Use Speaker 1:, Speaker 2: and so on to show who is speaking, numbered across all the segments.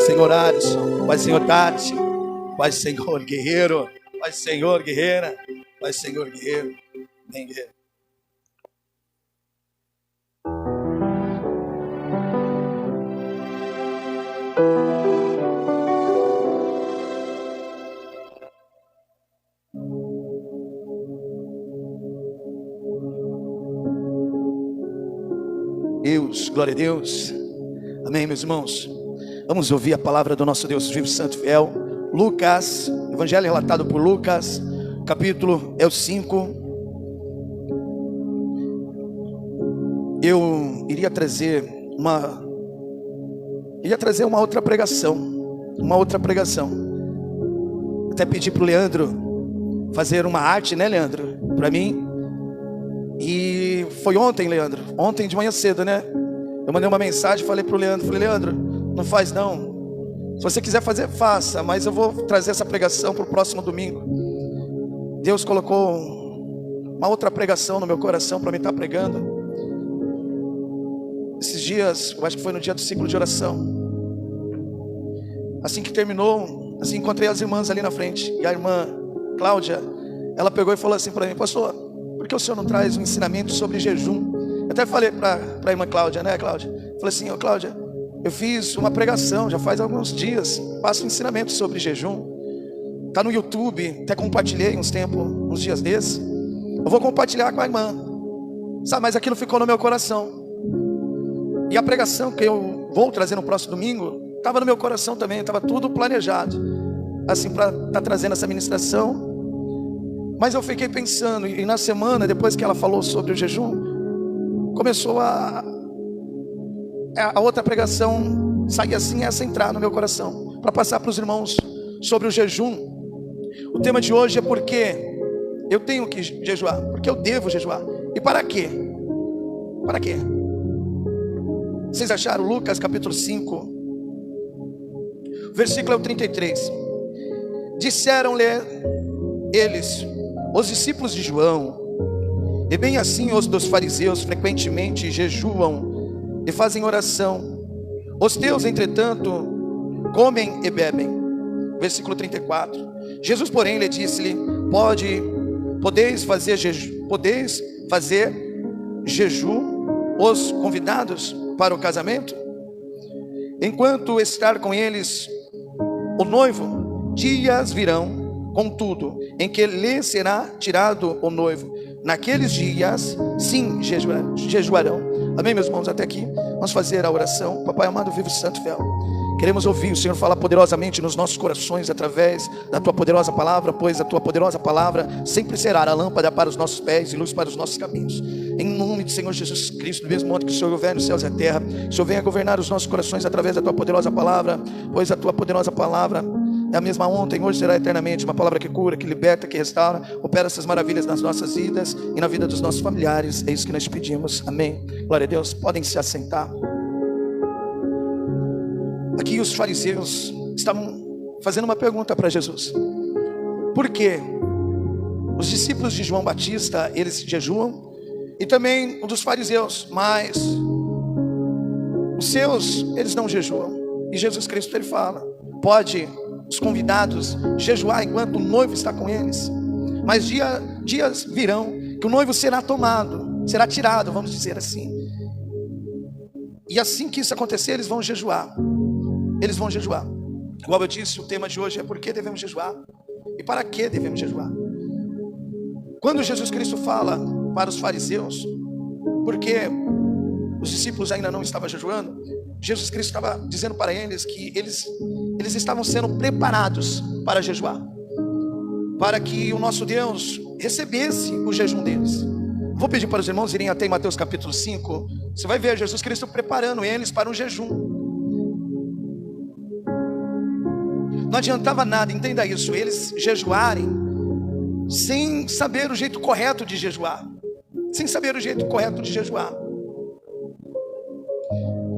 Speaker 1: Paz, Senhor Alisson. Paz, Senhor Tati. Paz, Senhor Guerreiro. Paz, Senhor Guerreira. Paz, Senhor Guerreiro. Amém, guerreiro. Deus, glória a Deus. Amém, meus irmãos. Vamos ouvir a palavra do nosso Deus vivo, santo e fiel. Lucas, evangelho relatado por Lucas, capítulo é o 5. Eu iria trazer uma outra pregação. Até pedi para o Leandro fazer uma arte, né, Leandro? Para mim. E foi ontem, Leandro. Ontem de manhã cedo, né? Eu mandei uma mensagem, falei para o Leandro. Falei, Leandro, não faz não. Se você quiser fazer, faça. Mas eu vou trazer essa pregação para o próximo domingo. Deus colocou uma outra pregação no meu coração para me estar pregando. Esses dias, eu acho que foi no dia do ciclo de oração. Assim que terminou, assim encontrei as irmãs ali na frente. E a irmã Cláudia, ela pegou e falou assim para mim: pastor, por que o senhor não traz um ensinamento sobre jejum? Eu até falei para a irmã Cláudia, né, Cláudia? Falei assim: ô Cláudia, eu fiz uma pregação já faz alguns dias, passo um ensinamento sobre jejum. Está no YouTube, até compartilhei uns dias desses. Eu vou compartilhar com a irmã, sabe? Mas aquilo ficou no meu coração. E a pregação que eu vou trazer no próximo domingo estava no meu coração também, estava tudo planejado, assim, para estar trazendo essa ministração. Mas eu fiquei pensando, e na semana, depois que ela falou sobre o jejum, começou a outra pregação sair assim, essa entrar no meu coração, para passar para os irmãos sobre o jejum. O tema de hoje é porque eu tenho que jejuar, porque eu devo jejuar. E para quê? Para quê? Vocês acharam? Lucas capítulo 5, versículo 33. Disseram-lhe eles, os discípulos de João, e bem assim os dos fariseus frequentemente jejuam e fazem oração. Os teus, entretanto, comem e bebem. Versículo 34. Jesus, porém, lhe disse-lhe: podeis fazer jejum os convidados para o casamento, enquanto estar com eles o noivo? Dias virão, contudo, em que lhe será tirado o noivo. Naqueles dias, sim, jejuarão. Amém, meus irmãos? Até aqui, vamos fazer a oração. Papai amado, vivo, santo e fiel, queremos ouvir o Senhor falar poderosamente nos nossos corações, através da Tua poderosa palavra, pois a Tua poderosa palavra sempre será a lâmpada para os nossos pés e luz para os nossos caminhos. Em nome do Senhor Jesus Cristo, do mesmo modo que o Senhor governa os céus e a terra, o Senhor venha governar os nossos corações através da Tua poderosa palavra, pois a Tua poderosa palavra é a mesma ontem, hoje será eternamente. Uma palavra que cura, que liberta, que restaura, opera essas maravilhas nas nossas vidas e na vida dos nossos familiares. É isso que nós pedimos, amém. Glória a Deus. Podem se assentar. Aqui os fariseus estavam fazendo uma pergunta para Jesus: por que os discípulos de João Batista, eles jejuam, e também um dos fariseus, mas os seus, eles não jejuam? E Jesus Cristo, ele fala: pode os convidados jejuar enquanto o noivo está com eles, mas dias virão que o noivo será tomado, será tirado, vamos dizer assim. E assim que isso acontecer, eles vão jejuar. Eles vão jejuar. Igual eu disse, o tema de hoje é por que devemos jejuar e para que devemos jejuar. Quando Jesus Cristo fala para os fariseus, porque os discípulos ainda não estavam jejuando, Jesus Cristo estava dizendo para eles que eles estavam sendo preparados para jejuar, para que o nosso Deus recebesse o jejum deles. Vou pedir para os irmãos irem até em Mateus capítulo 5. Você vai ver Jesus Cristo preparando eles para um jejum. Não adiantava nada, entenda isso, eles jejuarem sem saber o jeito correto de jejuar. Sem saber o jeito correto de jejuar.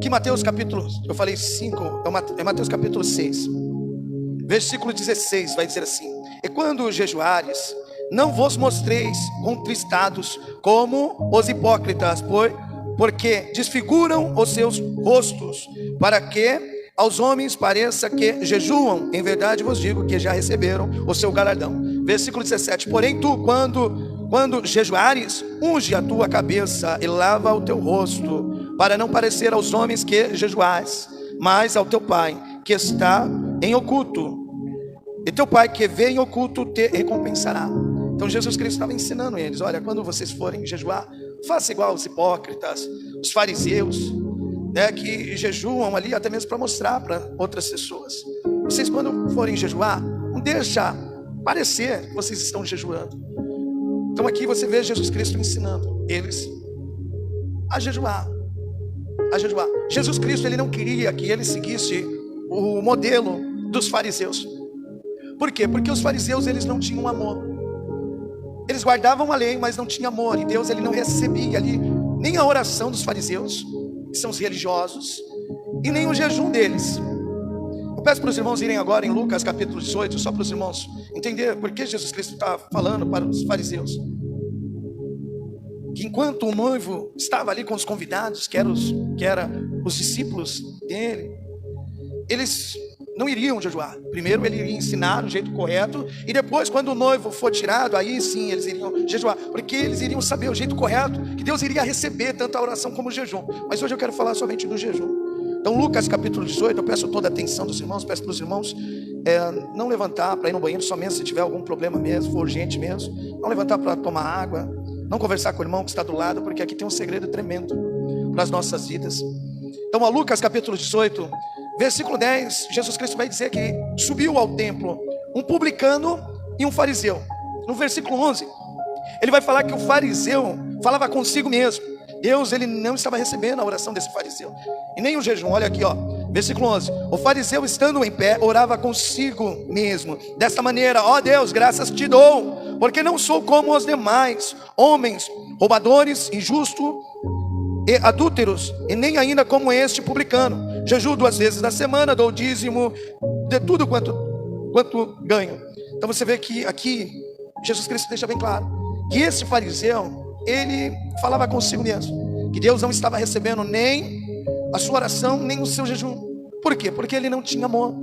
Speaker 1: Que Mateus capítulo, eu falei 5, é Mateus capítulo 6, versículo 16, vai dizer assim: e quando jejuares, não vos mostreis contristados como os hipócritas, porque desfiguram os seus rostos, para que aos homens pareça que jejuam, em verdade vos digo que já receberam o seu galardão. Versículo 17: porém tu, quando jejuares, unge a tua cabeça e lava o teu rosto, para não parecer aos homens que jejuais, mas ao teu pai que está em oculto, e teu pai que vê em oculto te recompensará. Então Jesus Cristo estava ensinando eles: olha, quando vocês forem jejuar, faça igual os hipócritas, os fariseus, né, que jejuam ali até mesmo para mostrar para outras pessoas. Vocês, quando forem jejuar, não deixa parecer que vocês estão jejuando. Então aqui você vê Jesus Cristo ensinando eles a jejuar. Jesus Cristo, ele não queria que ele seguisse o modelo dos fariseus. Por quê? Porque os fariseus, eles não tinham amor. Eles guardavam a lei, mas não tinham amor. E Deus, ele não recebia ali nem a oração dos fariseus, que são os religiosos, e nem o jejum deles. Eu peço para os irmãos irem agora em Lucas capítulo 18, só para os irmãos entender por que Jesus Cristo está falando para os fariseus. Que enquanto o noivo estava ali com os convidados, que eram os discípulos dele, eles não iriam jejuar. Primeiro ele iria ensinar o jeito correto, e depois, quando o noivo for tirado, aí sim eles iriam jejuar, porque eles iriam saber o jeito correto, que Deus iria receber tanto a oração como o jejum. Mas hoje eu quero falar somente do jejum. Então Lucas capítulo 18, eu peço toda a atenção dos irmãos, peço para os irmãos não levantar para ir no banheiro, somente se tiver algum problema mesmo, for urgente mesmo, não levantar para tomar água, não conversar com o irmão que está do lado, porque aqui tem um segredo tremendo para as nossas vidas. Então a Lucas capítulo 18, versículo 10, Jesus Cristo vai dizer que subiu ao templo um publicano e um fariseu. No versículo 11, ele vai falar que o fariseu falava consigo mesmo. Deus, ele não estava recebendo a oração desse fariseu, e nem o jejum. Olha aqui, ó, versículo 11. O fariseu, estando em pé, orava consigo mesmo, desta maneira: ó Deus, graças te dou, porque não sou como os demais homens, roubadores, injustos e adúlteros, e nem ainda como este publicano. Jejuo 2 vezes na semana, dou o dízimo de tudo quanto ganho. Então você vê que aqui Jesus Cristo deixa bem claro que esse fariseu, ele falava consigo mesmo, que Deus não estava recebendo nem a sua oração, nem o seu jejum. Por quê? Porque ele não tinha amor.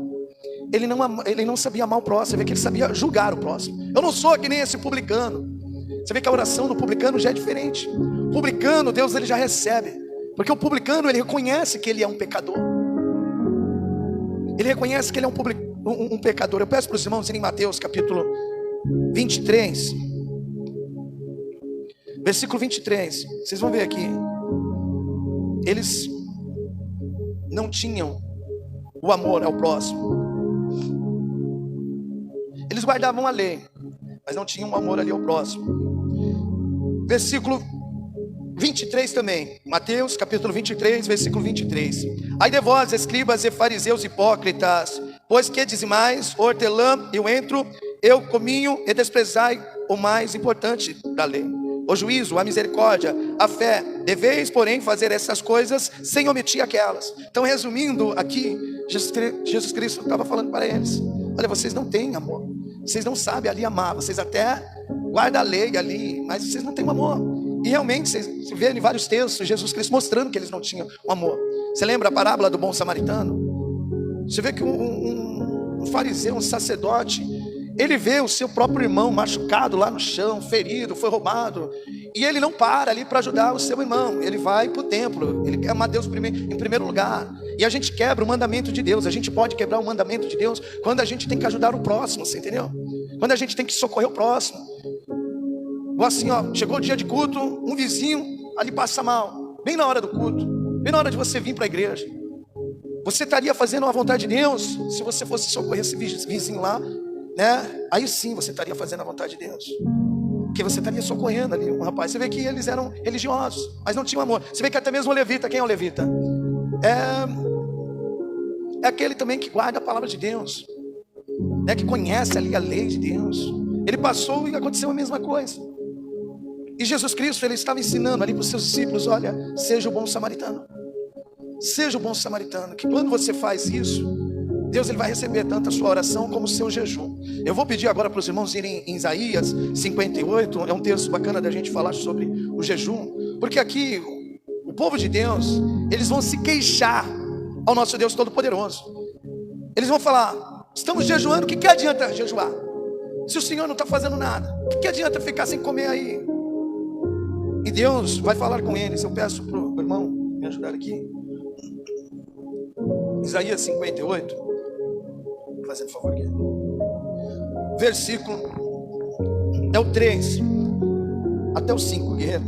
Speaker 1: Ele não sabia amar o próximo. Você vê que ele sabia julgar o próximo. Eu não sou que nem esse publicano. Você vê que a oração do publicano já é diferente. O publicano, Deus, ele já recebe, porque o publicano, ele reconhece que ele é um pecador. Ele reconhece que ele é um pecador. Eu peço para os irmãos irem em Mateus capítulo 23, versículo 23. Vocês vão ver aqui, eles não tinham o amor ao próximo. Eles guardavam a lei, mas não tinham o amor ali ao próximo. Versículo 23 também, Mateus capítulo 23, versículo 23. Ai de vós, escribas e fariseus hipócritas, pois que dizimais o hortelã e o entro, e o cominho, e desprezai o mais importante da lei, o juízo, a misericórdia, a fé. Deveis, porém, fazer essas coisas sem omitir aquelas. Então, resumindo aqui, Jesus Cristo estava falando para eles: olha, vocês não têm amor, vocês não sabem ali amar, vocês até guardam a lei ali, mas vocês não têm amor. E realmente, você vê em vários textos Jesus Cristo mostrando que eles não tinham o amor. Você lembra a parábola do bom samaritano? Você vê que um fariseu, um sacerdote, ele vê o seu próprio irmão machucado lá no chão, ferido, foi roubado, e ele não para ali para ajudar o seu irmão. Ele vai para o templo, ele quer amar Deus em primeiro lugar. E a gente quebra o mandamento de Deus. A gente pode quebrar o mandamento de Deus quando a gente tem que ajudar o próximo, você entendeu? Quando a gente tem que socorrer o próximo. Ou assim, ó, chegou o dia de culto, um vizinho ali passa mal, bem na hora do culto, bem na hora de você vir para a igreja. Você estaria fazendo a vontade de Deus se você fosse socorrer esse vizinho lá, né? Aí sim você estaria fazendo a vontade de Deus, porque você estaria socorrendo ali um rapaz. Você vê que eles eram religiosos, mas não tinham amor. Você vê que até mesmo o levita, quem é o levita? É aquele também que guarda a palavra de Deus, né? Que conhece ali a lei de Deus. Ele passou e aconteceu a mesma coisa. E Jesus Cristo, ele estava ensinando ali para os seus discípulos: olha, seja o bom samaritano. Seja o bom samaritano, que quando você faz isso, Deus, ele vai receber tanto a sua oração como o seu jejum. Eu vou pedir agora para os irmãos irem em Isaías 58, é um texto bacana da gente falar sobre o jejum, porque aqui o povo de Deus, eles vão se queixar ao nosso Deus Todo-Poderoso. Eles vão falar: estamos jejuando, o que adianta jejuar? Se o Senhor não está fazendo nada, o que adianta ficar sem comer aí? E Deus vai falar com eles. Eu peço para o irmão me ajudar aqui. Isaías 58, fazendo favor aqui. Versículo é o 3 até o 5, guerreiro.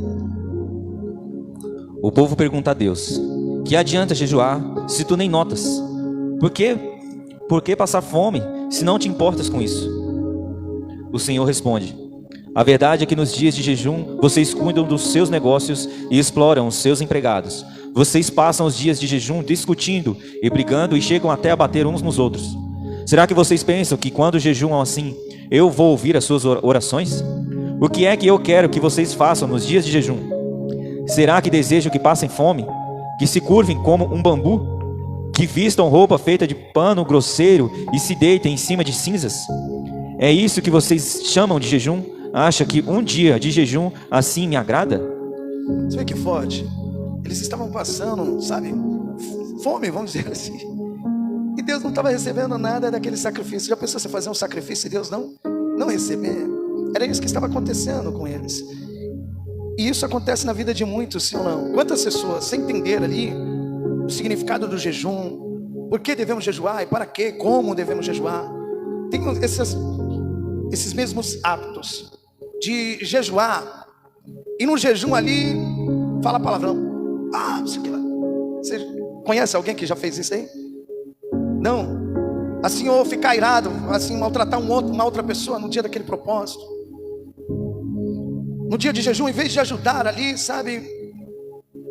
Speaker 2: O povo pergunta a Deus: que adianta jejuar se tu nem notas? Por que passar fome se não te importas com isso? O Senhor responde: a verdade é que nos dias de jejum vocês cuidam dos seus negócios e exploram os seus empregados. Vocês passam os dias de jejum discutindo e brigando e chegam até a bater uns nos outros. Será que vocês pensam que quando jejumam assim, eu vou ouvir as suas orações? O que é que eu quero que vocês façam nos dias de jejum? Será que desejam que passem fome? Que se curvem como um bambu? Que vistam roupa feita de pano grosseiro e se deitem em cima de cinzas? É isso que vocês chamam de jejum? Acha que um dia de jejum assim me agrada?
Speaker 1: Você vê que forte. Eles estavam passando, sabe, fome, vamos dizer assim. E Deus não estava recebendo nada daquele sacrifício. Já pensou você fazer um sacrifício e Deus não receber? Era isso que estava acontecendo com eles. E isso acontece na vida de muitos, sim ou não? Quantas pessoas, sem entender ali o significado do jejum, por que devemos jejuar e para quê, como devemos jejuar, tem esses mesmos hábitos de jejuar, e no jejum ali fala palavrão. Isso aqui lá. Você conhece alguém que já fez isso aí? Não. Assim, ou ficar irado, assim, maltratar uma outra pessoa no dia daquele propósito. No dia de jejum, em vez de ajudar ali, sabe,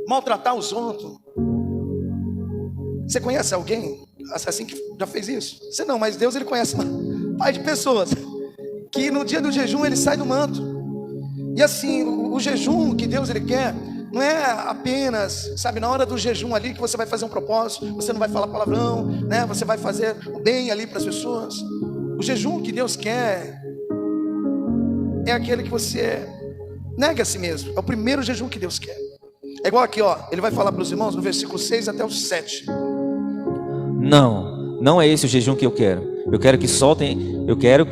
Speaker 1: maltratar os outros. Você conhece alguém assim que já fez isso? Você não, mas Deus, ele conhece uma pai de pessoas que no dia do jejum ele sai do manto. E assim, o jejum que Deus ele quer não é apenas, sabe, na hora do jejum ali que você vai fazer um propósito, você não vai falar palavrão, né? Você vai fazer o bem ali para as pessoas. O jejum que Deus quer é aquele que você nega a si mesmo. É o primeiro jejum que Deus quer. É igual aqui, ó. Ele vai falar para os irmãos no versículo 6 até o 7.
Speaker 2: Não é esse o jejum que eu quero. Eu quero que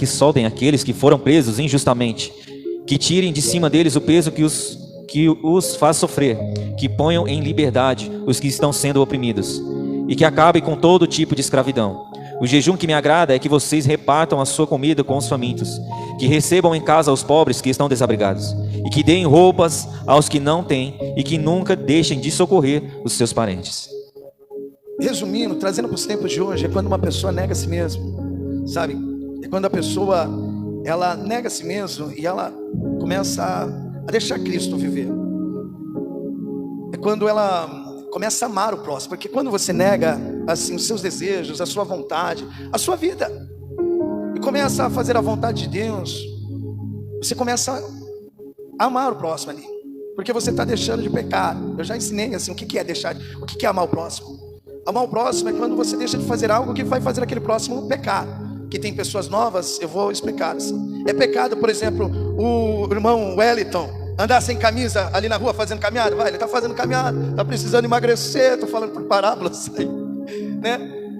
Speaker 2: soltem aqueles que foram presos injustamente, que tirem de cima deles o peso que os faz sofrer, que ponham em liberdade os que estão sendo oprimidos, e que acabem com todo tipo de escravidão. O jejum que me agrada é que vocês repartam a sua comida com os famintos, que recebam em casa os pobres que estão desabrigados, e que deem roupas aos que não têm, e que nunca deixem de socorrer os seus parentes.
Speaker 1: Resumindo, trazendo para os tempos de hoje, é quando uma pessoa nega a si mesmo, sabe? É quando a pessoa, ela nega a si mesmo e ela começa a deixar Cristo viver. É quando ela começa a amar o próximo, porque quando você nega assim os seus desejos, a sua vontade, a sua vida, e começa a fazer a vontade de Deus, você começa a amar o próximo ali, porque você está deixando de pecar. Eu já ensinei assim, o que é deixar, o que é amar o próximo. Amar o próximo é quando você deixa de fazer algo que vai fazer aquele próximo pecar. Que tem pessoas novas, eu vou explicar assim. É pecado, por exemplo, o irmão Wellington andar sem camisa ali na rua fazendo caminhada. Ele está fazendo caminhada, está precisando emagrecer, estou falando por parábolas aí, né?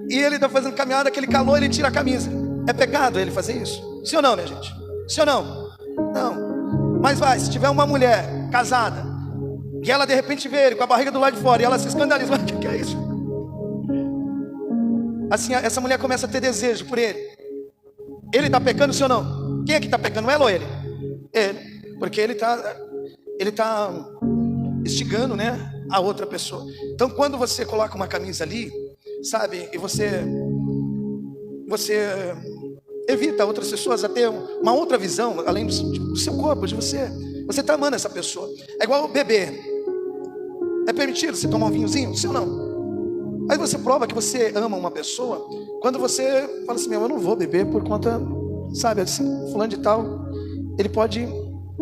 Speaker 1: E ele está fazendo caminhada, aquele calor, ele tira a camisa. É pecado ele fazer isso? Sim ou não, minha gente? Sim ou não? Não. Mas se tiver uma mulher casada e ela de repente vê ele com a barriga do lado de fora e ela se escandaliza, mas o que é isso? Assim, essa mulher começa a ter desejo por ele. Ele está pecando, sim ou não? Quem é que está pecando, ela ou ele? Ele, porque ele está instigando, né, a outra pessoa. Então quando você coloca uma camisa ali, sabe, e você evita outras pessoas a ter uma outra visão, além do seu corpo, de você está amando essa pessoa. É igual beber. É permitido você tomar um vinhozinho, sim ou não? Aí você prova que você ama uma pessoa quando você fala assim, eu não vou beber por conta, sabe, assim, fulano de tal, ele pode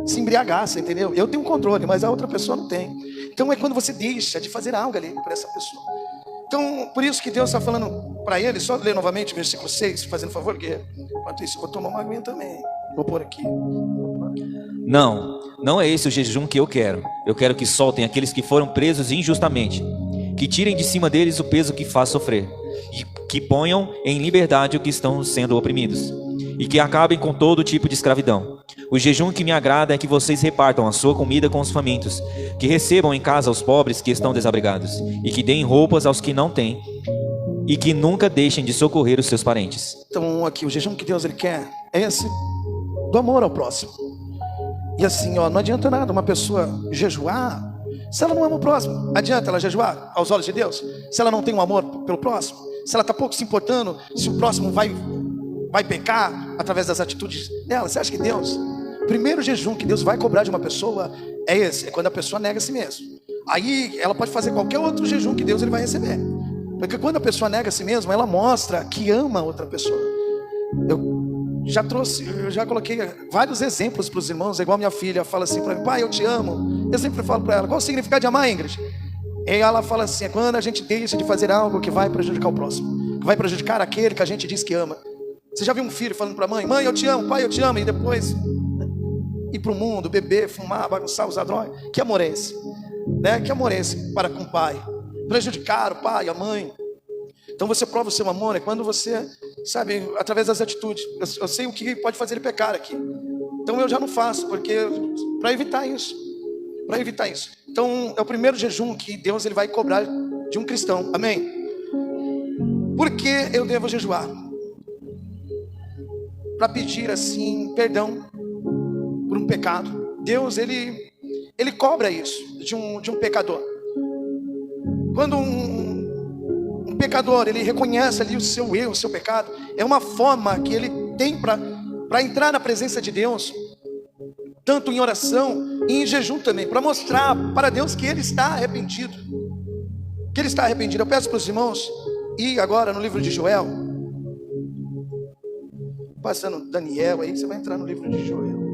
Speaker 1: se embriagar, você entendeu? Eu tenho um controle, mas a outra pessoa não tem. Então é quando você deixa de fazer algo ali para essa pessoa. Então, por isso que Deus está falando para ele, só ler novamente o versículo 6, fazendo favor, guerreiro. Enquanto isso, eu vou tomar uma aguinha também. Vou pôr aqui. Não
Speaker 2: é esse o jejum que eu quero. Eu quero que soltem aqueles que foram presos injustamente, que tirem de cima deles o peso que faz sofrer, e que ponham em liberdade os que estão sendo oprimidos, e que acabem com todo tipo de escravidão. O jejum que me agrada é que vocês repartam a sua comida com os famintos, que recebam em casa os pobres que estão desabrigados, e que deem roupas aos que não têm, e que nunca deixem de socorrer os seus parentes.
Speaker 1: Então aqui, o jejum que Deus ele quer é esse do amor ao próximo. E assim, não adianta nada uma pessoa jejuar se ela não ama o próximo. Adianta ela jejuar aos olhos de Deus se ela não tem um amor pelo próximo? Se ela está pouco se importando se o próximo vai pecar através das atitudes dela? Você acha que Deus, o primeiro jejum que Deus vai cobrar de uma pessoa é esse? É quando a pessoa nega a si mesma. Aí ela pode fazer qualquer outro jejum que Deus ele vai receber, porque quando a pessoa nega a si mesma, ela mostra que ama outra pessoa. Eu já coloquei vários exemplos para os irmãos. É igual minha filha fala assim para mim: pai, eu te amo. Eu sempre falo para ela: qual o significado de amar, Ingrid? E ela fala assim: é quando a gente deixa de fazer algo que vai prejudicar o próximo, que vai prejudicar aquele que a gente diz que ama. Você já viu um filho falando para a mãe: mãe, eu te amo, pai, eu te amo, e depois ir para o mundo, beber, fumar, bagunçar, usar droga? Que amor é esse? Né? Que amor é esse para com o pai? Prejudicar o pai, a mãe. Então você prova o seu amor é quando você, sabe, através das atitudes. Eu sei o que pode fazer ele pecar aqui, então eu já não faço, porque para evitar isso. Então é o primeiro jejum que Deus ele vai cobrar de um cristão. Amém? Por que eu devo jejuar? Para pedir assim perdão por um pecado. Deus ele cobra isso de um pecador. Quando um pecador ele reconhece ali o seu erro, o seu pecado, é uma forma que ele tem para entrar na presença de Deus, tanto em oração e em jejum também, para mostrar para Deus que ele está arrependido. Eu peço para os irmãos ir agora no livro de Joel, passando Daniel aí, você vai entrar no livro de Joel.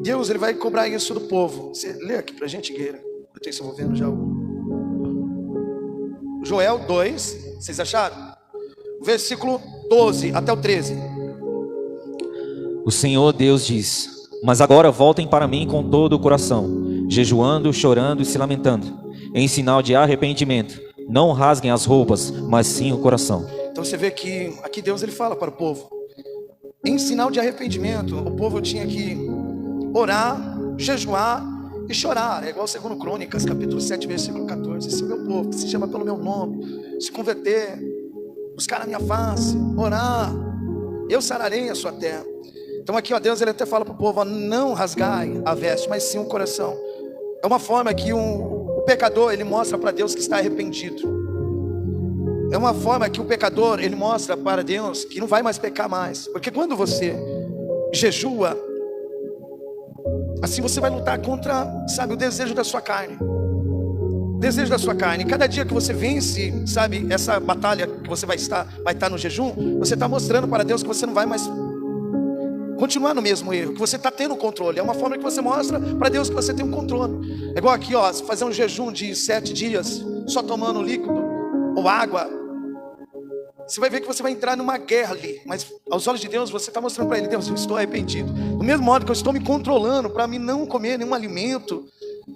Speaker 1: Deus ele vai cobrar isso do povo. Você lê aqui pra gente, Gueira. Eu estou desenvolvendo já o Joel 2, vocês acharam? Versículo 12 até o 13.
Speaker 2: O Senhor Deus diz: mas agora voltem para mim com todo o coração, jejuando, chorando e se lamentando, em sinal de arrependimento. Não rasguem as roupas, mas sim o coração. Então você vê que aqui Deus ele fala para o povo, em sinal de arrependimento. O povo tinha que orar, jejuar e chorar. É igual 2 Crônicas, capítulo 7, versículo 14. Esse é o meu povo, que se chama pelo meu nome, se converter, buscar a minha face, orar, eu sararei a sua terra. Então aqui, Deus ele até fala para o povo: não rasgai a veste, mas sim o coração. É uma forma que o pecador ele mostra para Deus que está arrependido. É uma forma que o pecador ele mostra para Deus que não vai mais pecar mais. Porque quando você jejua, assim você vai lutar contra, sabe, o desejo da sua carne. Cada dia que você vence, sabe, essa batalha que você vai estar no jejum, você está mostrando para Deus que você não vai mais continuar no mesmo erro, que você está tendo controle. É uma forma que você mostra para Deus que você tem um controle. É igual aqui, fazer um jejum de 7 dias, só tomando líquido ou água. Você vai ver que você vai entrar numa guerra ali, mas aos olhos de Deus você está mostrando para Ele: Deus, eu estou arrependido. Do mesmo modo que eu estou me controlando para mim não comer nenhum alimento,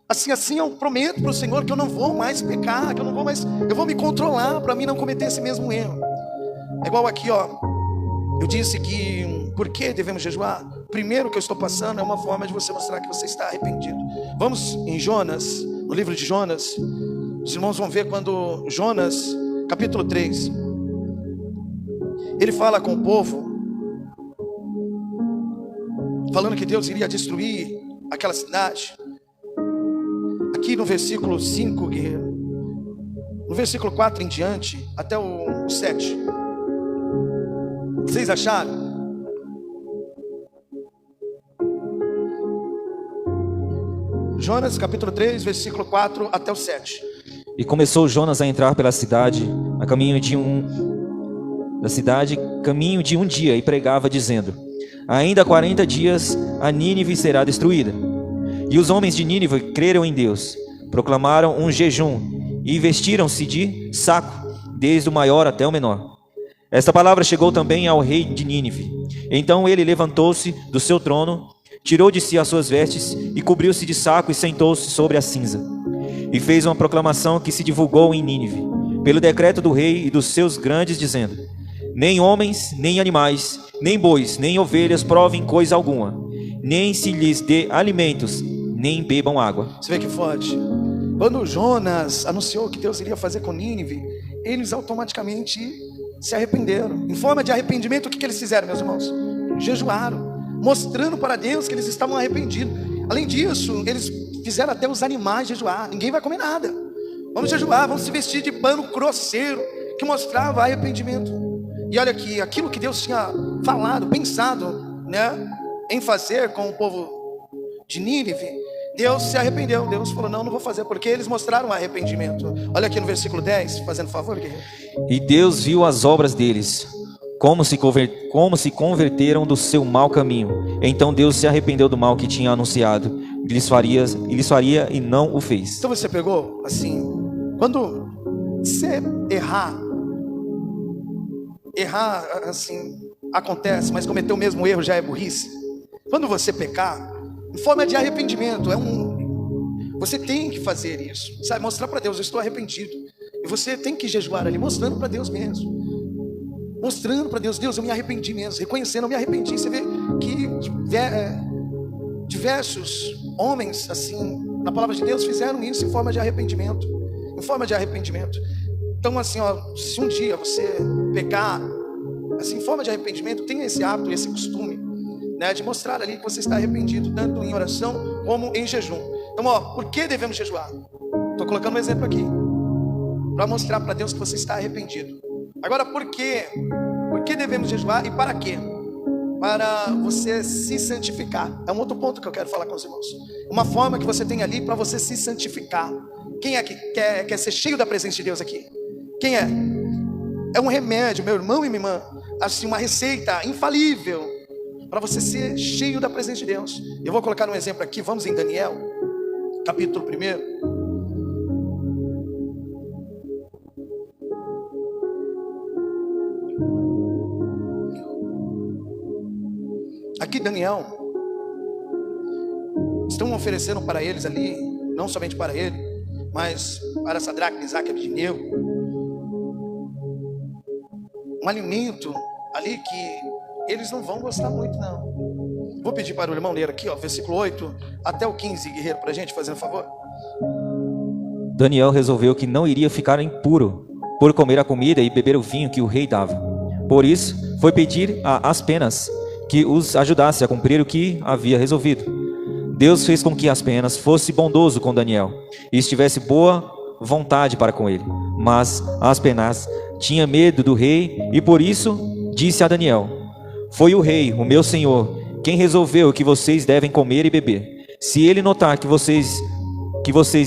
Speaker 2: assim eu prometo para o Senhor que eu não vou mais pecar, que eu vou me controlar para mim não cometer esse mesmo erro. É igual aqui, eu disse que por que devemos jejuar? Primeiro que eu estou passando é uma forma de você mostrar que você está arrependido. Vamos em Jonas, no livro de Jonas. Os irmãos vão ver quando Jonas, capítulo 3, ele fala com o povo, falando que Deus iria destruir aquela cidade. Aqui no versículo 5, no versículo 4 em diante, até o 7. Vocês acharam? Jonas capítulo 3, versículo 4 até o 7. E começou Jonas a entrar pela cidade, caminho de um dia, e pregava dizendo: ainda 40 dias a Nínive será destruída. E os homens de Nínive creram em Deus, proclamaram um jejum e vestiram-se de saco, desde o maior até o menor. Esta palavra chegou também ao rei de Nínive, Então ele levantou-se do seu trono, tirou de si as suas vestes e cobriu-se de saco e sentou-se sobre a cinza. E fez uma proclamação que se divulgou em Nínive, pelo decreto do rei e dos seus grandes, dizendo: nem homens, nem animais, nem bois, nem ovelhas provem coisa alguma, nem se lhes dê alimentos, nem bebam água.
Speaker 1: Você vê que forte. Quando Jonas anunciou que Deus iria fazer com Nínive, eles automaticamente se arrependeram. Em forma de arrependimento, o que eles fizeram, meus irmãos? Jejuaram, mostrando para Deus que eles estavam arrependidos. Além disso, eles fizeram até os animais jejuar. Ninguém vai comer nada. Vamos jejuar, vamos se vestir de pano grosseiro, que mostrava arrependimento. E olha aqui, aquilo que Deus tinha falado, pensado, né, em fazer com o povo de Nínive, Deus se arrependeu. Deus falou: não vou fazer, porque eles mostraram arrependimento. Olha aqui no versículo 10, fazendo favor, guerreiro.
Speaker 2: E Deus viu as obras deles, como se converteram do seu mau caminho. Então Deus se arrependeu do mal que tinha anunciado, e lhes faria e não o fez.
Speaker 1: Então você pegou, assim, quando você errar, assim, acontece, mas cometer o mesmo erro já é burrice. Quando você pecar, em forma de arrependimento, você tem que fazer isso, sabe? Mostrar para Deus: eu estou arrependido. E você tem que jejuar ali, mostrando para Deus mesmo. Mostrando para Deus: Deus, eu me arrependi mesmo. Reconhecendo: eu me arrependi. Você vê que diversos homens, assim, na palavra de Deus, fizeram isso em forma de arrependimento. Em forma de arrependimento. Então, assim, ó, se um dia você pecar, assim, em forma de arrependimento, tenha esse hábito, esse costume, né, de mostrar ali que você está arrependido, tanto em oração como em jejum. Então, ó, por que devemos jejuar? Estou colocando um exemplo aqui, para mostrar para Deus que você está arrependido. Agora, por quê? Por que devemos jejuar e para quê? Para você se santificar. É um outro ponto que eu quero falar com os irmãos. Uma forma que você tem ali para você se santificar. Quem é que quer ser cheio da presença de Deus aqui? Quem é? É um remédio, meu irmão e minha irmã, assim, uma receita infalível para você ser cheio da presença de Deus. Eu vou colocar um exemplo aqui. Vamos em Daniel, capítulo 1. Aqui Daniel, estão oferecendo para eles ali, não somente para ele, mas para Sadraque, Mesaque e Abednego, um alimento ali que eles não vão gostar muito, não. Vou pedir para o irmão ler aqui, ó, versículo 8 até o 15, guerreiro, para a gente, fazendo favor.
Speaker 2: Daniel resolveu que não iria ficar impuro por comer a comida e beber o vinho que o rei dava. Por isso, foi pedir a Aspenas que os ajudasse a cumprir o que havia resolvido. Deus fez com que Aspenas fosse bondoso com Daniel e estivesse boa vontade para com ele. Mas Aspenas tinha medo do rei e por isso disse a Daniel: foi o rei, o meu senhor, quem resolveu que vocês devem comer e beber. Se ele notar que vocês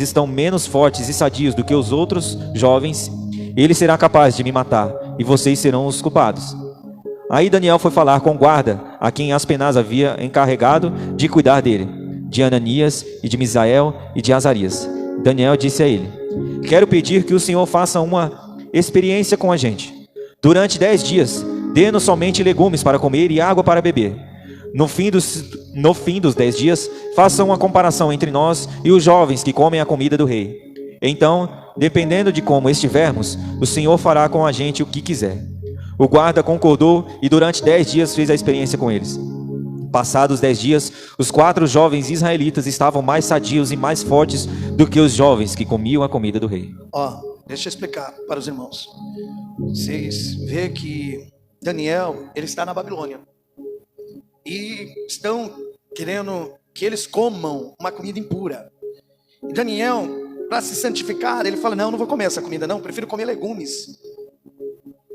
Speaker 2: estão menos fortes e sadios do que os outros jovens, ele será capaz de me matar e vocês serão os culpados. Aí Daniel foi falar com o guarda, a quem Aspenaz havia encarregado de cuidar dele, de Ananias e de Misael e de Azarias. Daniel disse a ele: quero pedir que o Senhor faça uma experiência com a gente. Durante 10 dias, dê-nos somente legumes para comer e água para beber. No fim dos 10 dias, faça uma comparação entre nós e os jovens que comem a comida do rei. Então, dependendo de como estivermos, o Senhor fará com a gente o que quiser. O guarda concordou e durante 10 dias fez a experiência com eles. Passados 10 dias, os 4 jovens israelitas estavam mais sadios e mais fortes do que os jovens que comiam a comida do rei.
Speaker 1: Ó, deixa eu explicar para os irmãos. Vocês veem que Daniel, ele está na Babilônia. E estão querendo que eles comam uma comida impura. E Daniel, para se santificar, ele fala: não vou comer essa comida não, prefiro comer legumes.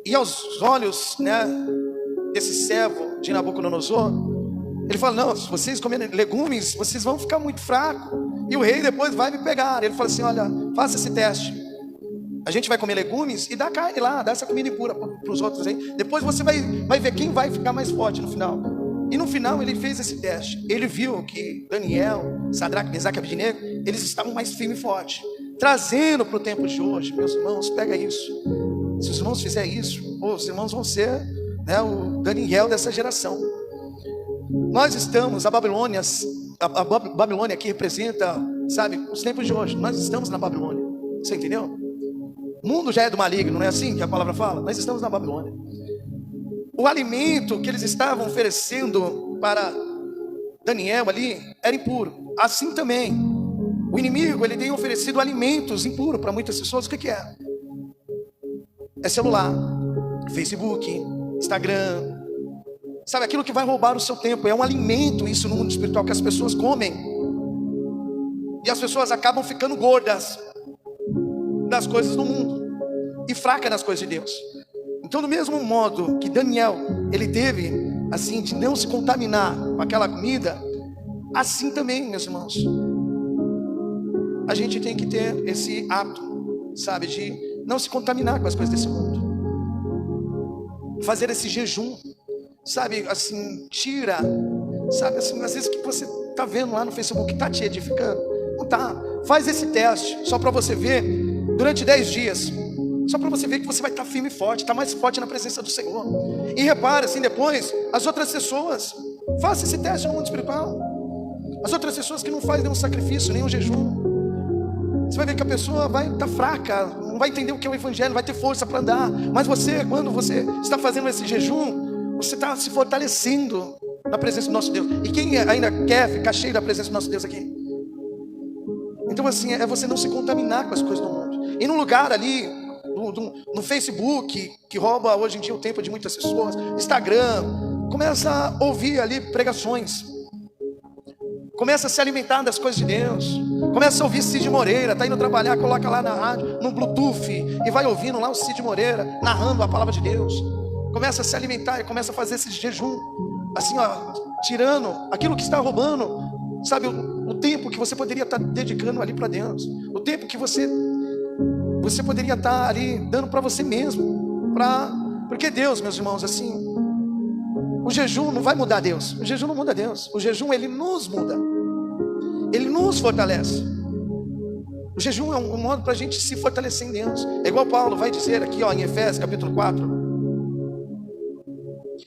Speaker 1: E aos olhos, né, desse servo de Nabucodonosor, ele fala: não, se vocês comerem legumes, vocês vão ficar muito fracos, e o rei depois vai me pegar. Ele fala assim: olha, faça esse teste. A gente vai comer legumes e dá carne lá, dá essa comida impura para os outros aí. Depois você vai ver quem vai ficar mais forte no final. E no final ele fez esse teste. Ele viu que Daniel, Sadraque, Mesaque e Abednego, eles estavam mais firmes e fortes. Trazendo para o tempo de hoje, meus irmãos, pega isso. Se os irmãos fizerem isso, os irmãos vão ser, né, o Daniel dessa geração. Nós estamos, a Babilônia aqui representa, sabe, os tempos de hoje. Nós estamos na Babilônia, você entendeu? O mundo já é do maligno, não é assim que a palavra fala? Nós estamos na Babilônia. O alimento que eles estavam oferecendo para Daniel ali era impuro. Assim também, o inimigo, ele tem oferecido alimentos impuros para muitas pessoas. O que é? É celular, Facebook, Instagram, sabe, aquilo que vai roubar o seu tempo. É um alimento isso no mundo espiritual que as pessoas comem. E as pessoas acabam ficando gordas das coisas do mundo e fracas nas coisas de Deus. Então, do mesmo modo que Daniel, ele teve, assim, de não se contaminar com aquela comida, assim também, meus irmãos, a gente tem que ter esse hábito, sabe, de não se contaminar com as coisas desse mundo. Fazer esse jejum, sabe, assim, tira, sabe, assim, às vezes que você está vendo lá no Facebook está te edificando, não está. Faz esse teste, só para você ver, durante 10 dias, só para você ver que você vai estar firme e forte, está mais forte na presença do Senhor. E repare, assim, depois, as outras pessoas, faça esse teste no mundo espiritual. As outras pessoas que não fazem nenhum sacrifício, nenhum jejum, você vai ver que a pessoa vai estar fraca, não vai entender o que é o evangelho, não vai ter força para andar. Mas você, quando você está fazendo esse jejum, você está se fortalecendo na presença do nosso Deus. E quem ainda quer ficar cheio da presença do nosso Deus aqui? Então, assim, é você não se contaminar com as coisas do mundo. E num lugar ali, no Facebook, que rouba hoje em dia o tempo de muitas pessoas, Instagram, começa a ouvir ali pregações, começa a se alimentar das coisas de Deus, começa a ouvir Cid Moreira, está indo trabalhar, coloca lá na rádio, no Bluetooth, e vai ouvindo lá o Cid Moreira, narrando a palavra de Deus, começa a se alimentar e começa a fazer esse jejum, assim, ó, tirando aquilo que está roubando, sabe, o tempo que você poderia estar dedicando ali para Deus, o tempo que você poderia estar ali dando para você mesmo, porque Deus, meus irmãos, assim, o jejum não vai mudar Deus, o jejum não muda Deus, o jejum ele nos muda, ele nos fortalece. O jejum é um modo para a gente se fortalecer em Deus. É igual Paulo vai dizer aqui, ó, em Efésios capítulo 4,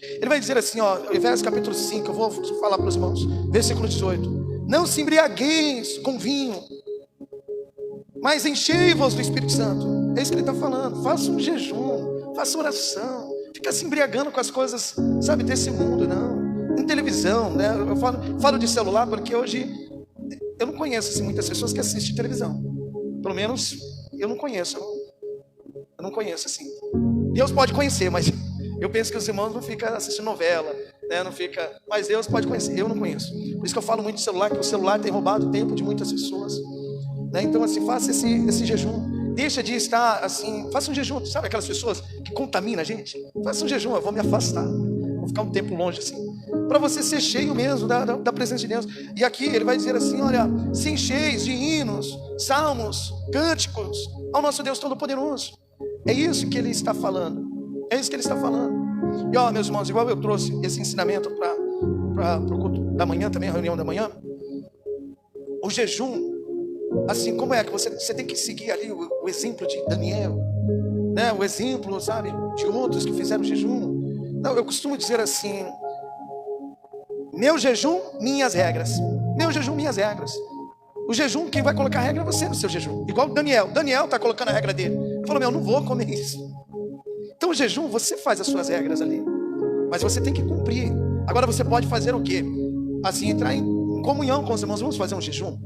Speaker 1: ele vai dizer assim, ó, Efésios capítulo 5, eu vou falar para os irmãos, versículo 18: não se embriagueis com vinho, mas enchei-vos do Espírito Santo. É isso que ele está falando. Faça um jejum, faça oração. Fica se embriagando com as coisas, sabe, desse mundo, não. Em televisão, né? Eu falo de celular porque hoje eu não conheço assim, muitas pessoas que assistem televisão. Pelo menos eu não conheço. Eu não conheço assim. Deus pode conhecer, mas eu penso que os irmãos não ficam assistindo novela, né? Não fica. Mas Deus pode conhecer. Eu não conheço. Por isso que eu falo muito de celular, que o celular tem roubado o tempo de muitas pessoas. Então, assim, faça esse jejum. Deixa de estar assim, faça um jejum. Sabe aquelas pessoas que contaminam a gente? Faça um jejum, eu vou me afastar, vou ficar um tempo longe assim, para você ser cheio mesmo da presença de Deus. E aqui ele vai dizer assim, olha, se encheis de hinos, salmos, cânticos ao nosso Deus Todo-Poderoso. É isso que ele está falando. É isso que ele está falando. E ó, meus irmãos, igual eu trouxe esse ensinamento para o culto da manhã, também a reunião da manhã, o jejum, assim, como é que você tem que seguir ali o exemplo de Daniel, né? O exemplo, sabe, de outros que fizeram jejum. Não, eu costumo dizer assim, meu jejum, minhas regras. Meu jejum, minhas regras. O jejum, quem vai colocar a regra é você no seu jejum. Igual Daniel está colocando a regra dele. Ele falou, eu não vou comer isso. Então o jejum, você faz as suas regras ali, mas você tem que cumprir. Agora você pode fazer o quê? Assim, entrar em comunhão com os irmãos. Vamos fazer um jejum?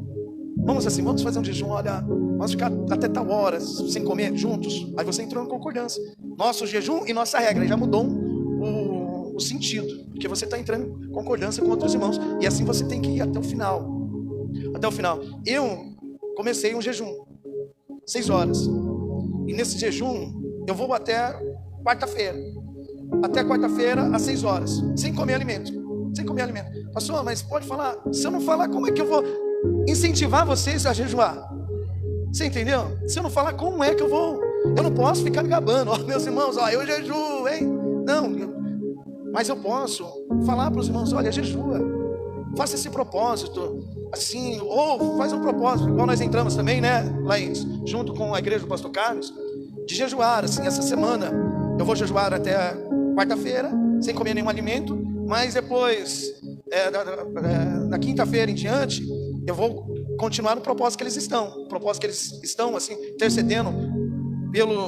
Speaker 1: Vamos fazer um jejum, olha, vamos ficar até tal hora sem comer juntos. Aí você entrou em concordância. Nosso jejum e nossa regra já mudou o sentido, porque você está entrando em concordância com outros irmãos. E assim você tem que ir até o final. Até o final. Eu comecei um jejum 6 horas. E nesse jejum eu vou até quarta-feira. Até quarta-feira às 6 horas, sem comer alimento. Sem comer alimento. Pastor, mas pode falar? Se eu não falar, como é que eu vou incentivar vocês a jejuar? Você entendeu? Se eu não falar, como é que eu vou? Eu não posso ficar me gabando. Ó, meus irmãos, ó, eu jejuo, hein? Não, mas eu posso falar para os irmãos, olha, jejua. Faça esse propósito, assim, ou faz um propósito, igual nós entramos também, né, Laís, junto com a igreja do pastor Carlos, de jejuar, assim, essa semana. Eu vou jejuar até quarta-feira, sem comer nenhum alimento, mas depois da quinta-feira em diante, eu vou continuar no propósito que eles estão. O propósito que eles estão, assim, intercedendo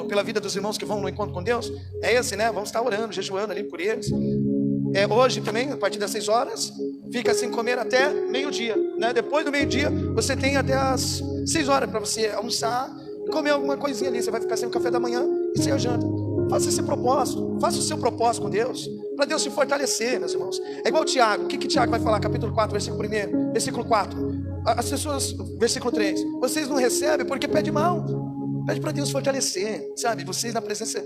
Speaker 1: pela vida dos irmãos que vão no encontro com Deus, é esse, né? Vamos estar orando, jejuando ali por eles. Hoje também, a partir das 6 horas, fica sem comer até meio-dia, né? Depois do meio-dia, você tem até as 6 horas para você almoçar e comer alguma coisinha ali. Você vai ficar sem o café da manhã e sem a janta. Faça esse propósito, faça o seu propósito com Deus, para Deus se fortalecer, meus irmãos. É igual Tiago. O que Tiago vai falar? Capítulo 4, versículo 1, versículo 4. As pessoas, versículo 3, vocês não recebem porque pedem mal. Pede para Deus fortalecer, sabe? Vocês na presença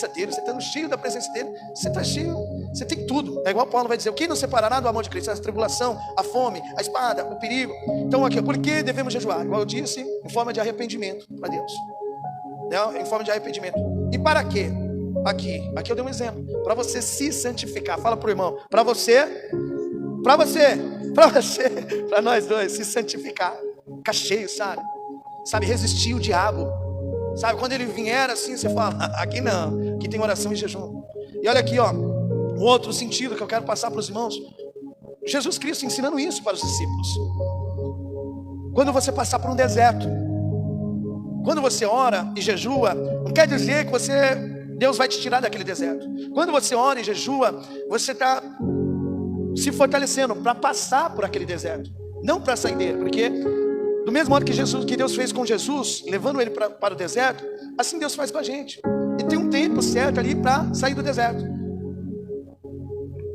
Speaker 1: dele, você está cheio da presença dele, você está cheio, você tem tudo. É igual Paulo vai dizer: o que nos separará do amor de Cristo? A tribulação, a fome, a espada, o perigo. Então aqui, por que devemos jejuar? Igual eu disse, em forma de arrependimento para Deus, né? Em forma de arrependimento. E para quê? Aqui eu dei um exemplo, para você se santificar. Fala para o irmão, para nós dois se santificar, ficar cheio, sabe, resistir o diabo, sabe, quando ele vier assim, você fala: aqui não, aqui tem oração e jejum. E olha aqui, ó, um outro sentido que eu quero passar para os irmãos, Jesus Cristo ensinando isso para os discípulos. Quando você passar por um deserto, quando você ora e jejua, não quer dizer que Deus vai te tirar daquele deserto. Quando você ora e jejua, você está se fortalecendo para passar por aquele deserto, não para sair dele. Porque do mesmo modo que Deus fez com Jesus, levando ele para o deserto, assim Deus faz com a gente. E tem um tempo certo ali para sair do deserto.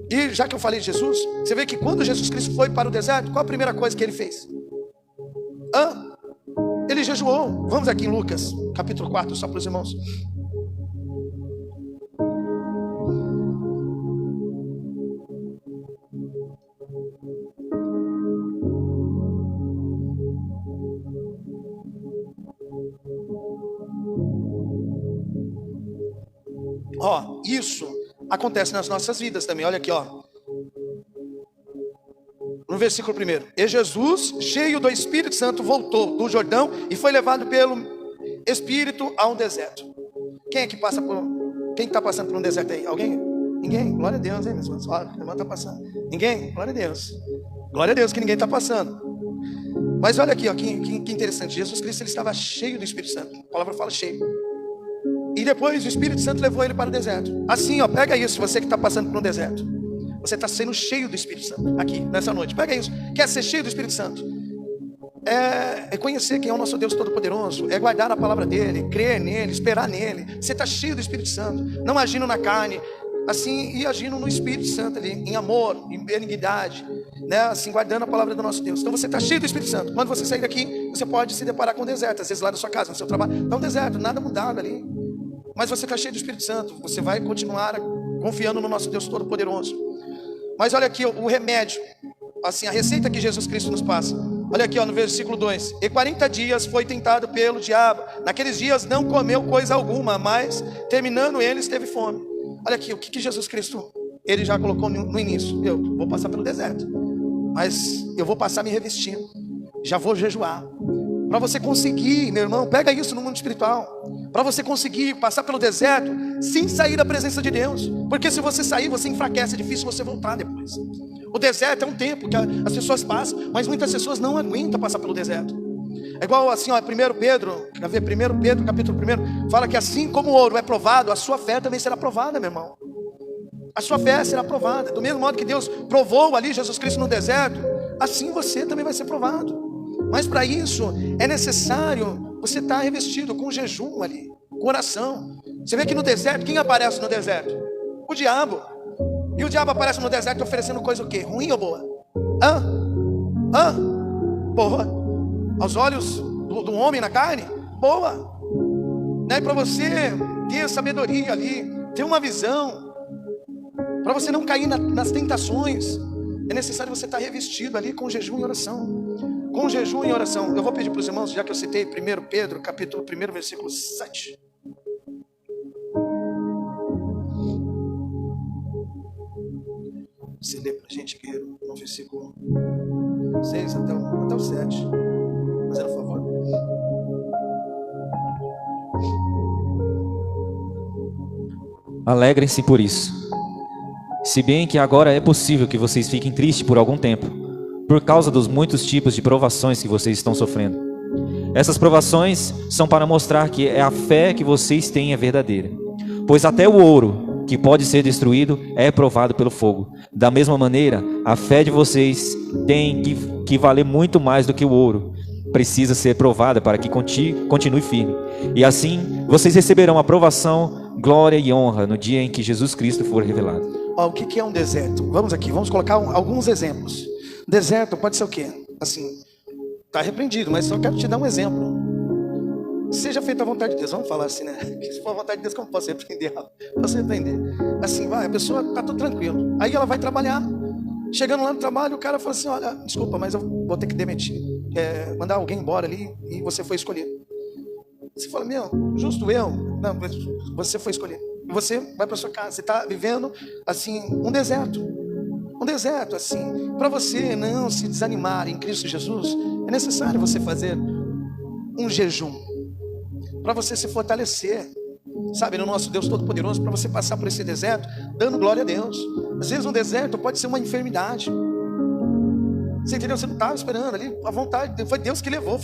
Speaker 1: E já que eu falei de Jesus, você vê que quando Jesus Cristo foi para o deserto, qual a primeira coisa que ele fez? Ele jejuou. Vamos aqui em Lucas, capítulo 4, só para os irmãos. Isso acontece nas nossas vidas também. Olha aqui, no versículo 1: e Jesus, cheio do Espírito Santo, voltou do Jordão e foi levado pelo Espírito a um deserto. Quem está passando por um deserto aí? Alguém? Ninguém? Glória a Deus, hein, meus irmãos? Olha, a irmã está passando. Ninguém? Glória a Deus. Glória a Deus que ninguém está passando. Mas olha aqui, que interessante. Jesus Cristo, ele estava cheio do Espírito Santo. A palavra fala cheio. E depois o Espírito Santo levou ele para o deserto. Assim, pega isso, você que está passando por um deserto. Você está sendo cheio do Espírito Santo aqui, nessa noite. Pega isso. Quer ser cheio do Espírito Santo? É conhecer quem é o nosso Deus Todo-Poderoso. É guardar a palavra dele, crer nele, esperar nele. Você está cheio do Espírito Santo. Não agindo na carne, assim, e agindo no Espírito Santo ali, em amor, em benignidade, né? Assim, guardando a palavra do nosso Deus. Então você está cheio do Espírito Santo. Quando você sair daqui, você pode se deparar com um deserto. Às vezes lá na sua casa, no seu trabalho, está um deserto, nada mudado ali. Mas você está cheio do Espírito Santo. Você vai continuar confiando no nosso Deus Todo-Poderoso. Mas olha aqui o remédio, assim, a receita que Jesus Cristo nos passa. Olha aqui, no versículo 2: e 40 dias foi tentado pelo diabo. Naqueles dias não comeu coisa alguma, mas terminando eles teve fome. Olha aqui, o que Jesus Cristo, ele já colocou no início: eu vou passar pelo deserto, mas eu vou passar me revestindo, já vou jejuar. Para você conseguir, meu irmão, pega isso no mundo espiritual. Para você conseguir passar pelo deserto sem sair da presença de Deus. Porque se você sair, você enfraquece, é difícil você voltar depois. O deserto é um tempo que as pessoas passam, mas muitas pessoas não aguentam passar pelo deserto. É igual assim, 1 Pedro, quer ver? 1 Pedro, capítulo 1, fala que assim como o ouro é provado, a sua fé também será provada, meu irmão. A sua fé será provada. Do mesmo modo que Deus provou ali Jesus Cristo no deserto, assim você também vai ser provado. Mas para isso é necessário você estar revestido com jejum ali, com oração. Você vê que no deserto, quem aparece no deserto? O diabo. E o diabo aparece no deserto oferecendo coisa o quê? Ruim ou boa? Boa. Aos olhos do homem na carne? Boa. Né? Para você ter sabedoria ali, ter uma visão, para você não cair nas tentações, é necessário você estar revestido ali com jejum e oração. Com jejum e oração. Eu vou pedir para os irmãos, já que eu citei 1 Pedro, capítulo 1, versículo 7. Você lê para a gente aqui no versículo 6 até o 7. Fazendo favor.
Speaker 2: Alegrem-se por isso. Se bem que agora é possível que vocês fiquem tristes por algum tempo, por causa dos muitos tipos de provações que vocês estão sofrendo. Essas provações são para mostrar que a fé que vocês têm é verdadeira. Pois até o ouro, que pode ser destruído, é provado pelo fogo. Da mesma maneira, a fé de vocês tem que valer muito mais do que o ouro. Precisa ser provada para que continue firme. E assim, vocês receberão aprovação, glória e honra no dia em que Jesus Cristo for revelado.
Speaker 1: O que é um deserto? Vamos aqui, vamos colocar alguns exemplos. Deserto pode ser o quê? Assim, está repreendido, mas só quero te dar um exemplo. Seja feita a vontade de Deus, vamos falar assim, né? Se for a vontade de Deus, como posso repreender? Posso repreender. Assim, vai, a pessoa está tudo tranquilo. Aí ela vai trabalhar. Chegando lá no trabalho, o cara fala assim: olha, desculpa, mas eu vou ter que demitir. Mandar alguém embora ali e você foi escolhido. Você fala: meu, justo eu? Não, você foi escolhido. E você vai para sua casa. Você está vivendo, assim, um deserto. Um deserto, assim. Para você não se desanimar em Cristo Jesus, é necessário você fazer um jejum. Para você se fortalecer, sabe, no nosso Deus Todo-Poderoso, para você passar por esse deserto, dando glória a Deus. Às vezes um deserto pode ser uma enfermidade. Você entendeu? Você não estava esperando ali, a vontade, foi Deus que levou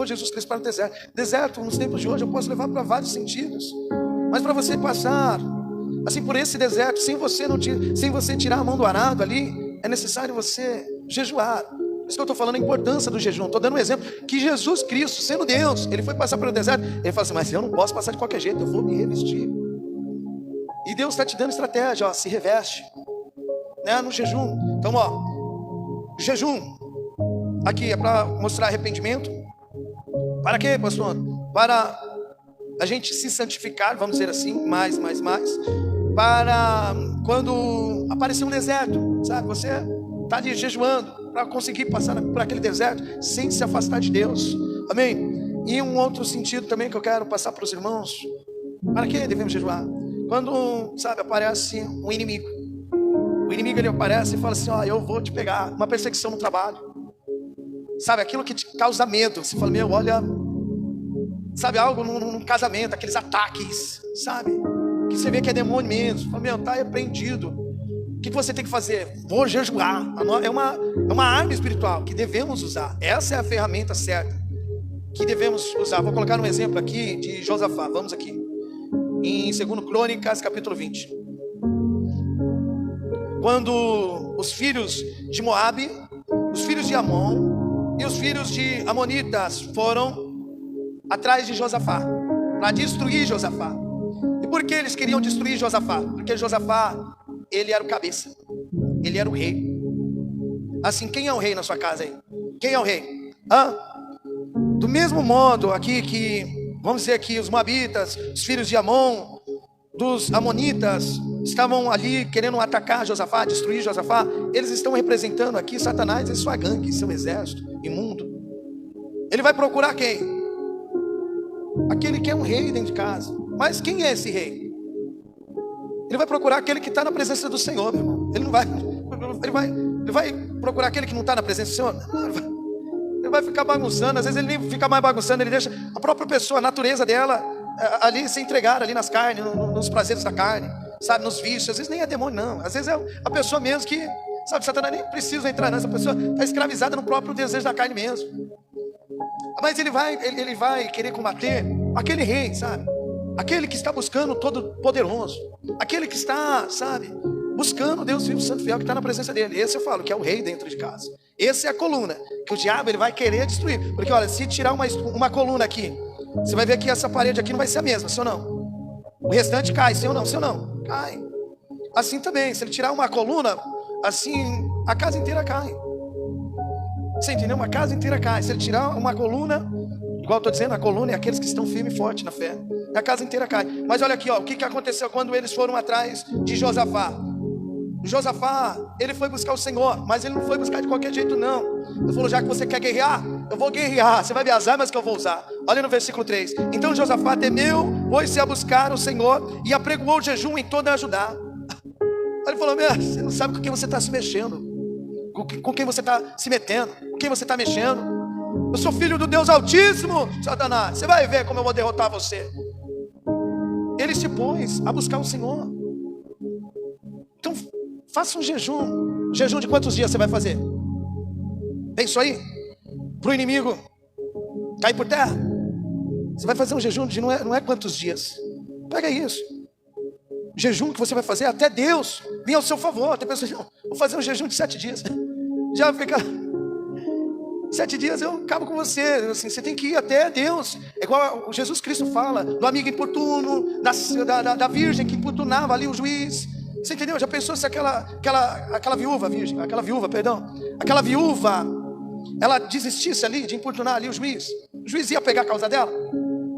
Speaker 1: Jesus Cristo para o deserto. Deserto, nos tempos de hoje, eu posso levar para vários sentidos. Mas para você passar, assim, por esse deserto, sem você tirar a mão do arado ali, é necessário você jejuar. Por isso que eu estou falando a importância do jejum. Estou dando um exemplo que Jesus Cristo, sendo Deus, ele foi passar pelo deserto. Ele fala assim: mas eu não posso passar de qualquer jeito, eu vou me revestir. E Deus está te dando estratégia, ó, se reveste, né, no jejum. Então, ó, jejum aqui é para mostrar arrependimento. Para quê, pastor? Para a gente se santificar, vamos dizer assim, mais. Para quando aparecer um deserto, sabe, você está ali jejuando para conseguir passar por aquele deserto sem se afastar de Deus. Amém? E um outro sentido também que eu quero passar para os irmãos: para que devemos jejuar? Quando, sabe, aparece um inimigo. O inimigo, ele aparece e fala assim: ó, eu vou te pegar. Uma perseguição no trabalho, sabe, aquilo que te causa medo. Você fala: meu, olha, sabe, algo num casamento, aqueles ataques, sabe, que você vê que é demônio mesmo. Você fala: meu, está repreendido. O que você tem que fazer? Vou jejuar. É uma arma espiritual que devemos usar. Essa é a ferramenta certa que devemos usar. Vou colocar um exemplo aqui de Josafá. Vamos aqui em 2 Crônicas, capítulo 20. Quando os filhos de Moabe, os filhos de Amon e os filhos de Amonitas foram atrás de Josafá para destruir Josafá. E por que eles queriam destruir Josafá? Porque Josafá, ele era o cabeça, ele era o rei. Assim, quem é o rei na sua casa aí? Quem é o rei? Do mesmo modo aqui que, vamos dizer aqui, os moabitas, os filhos de Amon, dos amonitas, estavam ali querendo atacar Josafá, destruir Josafá. Eles estão representando aqui Satanás e sua gangue, seu exército imundo. Ele vai procurar quem? Aquele que é um rei dentro de casa. Mas quem é esse rei? Ele vai procurar aquele que está na presença do Senhor, meu irmão. Ele não vai, ele vai procurar aquele que não está na presença do Senhor. Ele vai ficar bagunçando. Às vezes ele nem fica mais bagunçando, ele deixa a própria pessoa, a natureza dela ali se entregar ali nas carnes, nos prazeres da carne, sabe, nos vícios. Às vezes nem é demônio, não. Às vezes é a pessoa mesmo que, sabe, Satanás nem precisa entrar nessa pessoa, está escravizada no próprio desejo da carne mesmo. Mas ele vai querer combater aquele rei, sabe, aquele que está buscando o Todo-Poderoso, aquele que está, sabe, buscando Deus vivo, santo, fiel, que está na presença dele. Esse eu falo que é o rei dentro de casa. Essa é a coluna que o diabo, ele vai querer destruir. Porque olha, se tirar uma coluna aqui, você vai ver que essa parede aqui não vai ser a mesma, sim ou não? O restante cai, sim ou não? Sim ou não? Cai. Assim também, se ele tirar uma coluna, assim, a casa inteira cai. Você entendeu? Uma casa inteira cai. Se ele tirar uma coluna, igual eu estou dizendo, a coluna é aqueles que estão firmes e fortes na fé. E a casa inteira cai. Mas olha aqui, ó, o que aconteceu quando eles foram atrás de Josafá? Josafá, ele foi buscar o Senhor, mas ele não foi buscar de qualquer jeito, não. Ele falou: já que você quer guerrear, eu vou guerrear. Você vai ver as armas que eu vou usar. Olha no versículo 3. Então Josafá temeu, pôs-se a buscar o Senhor e apregoou o jejum em toda a Judá. Ele falou: meu, você não sabe com quem você está se mexendo, com quem você está se metendo, com quem você está mexendo. Eu sou filho do Deus Altíssimo, Satanás. Você vai ver como eu vou derrotar você. Ele se pôs a buscar o Senhor. Então Faça um jejum. Jejum de quantos dias você vai fazer? Pensou aí? Para o inimigo cair por terra. Você vai fazer um jejum de não é quantos dias. Pega isso. O jejum que você vai fazer até Deus vir ao seu favor. Tem pessoas que vou fazer um jejum de 7 dias. Já fica 7 dias eu acabo com você. Assim, você tem que ir até Deus. É igual Jesus Cristo fala do amigo importuno, da virgem que importunava ali o juiz. Você entendeu? Já pensou se aquela viúva, aquela viúva, ela desistisse ali de importunar ali o juiz ia pegar a causa dela?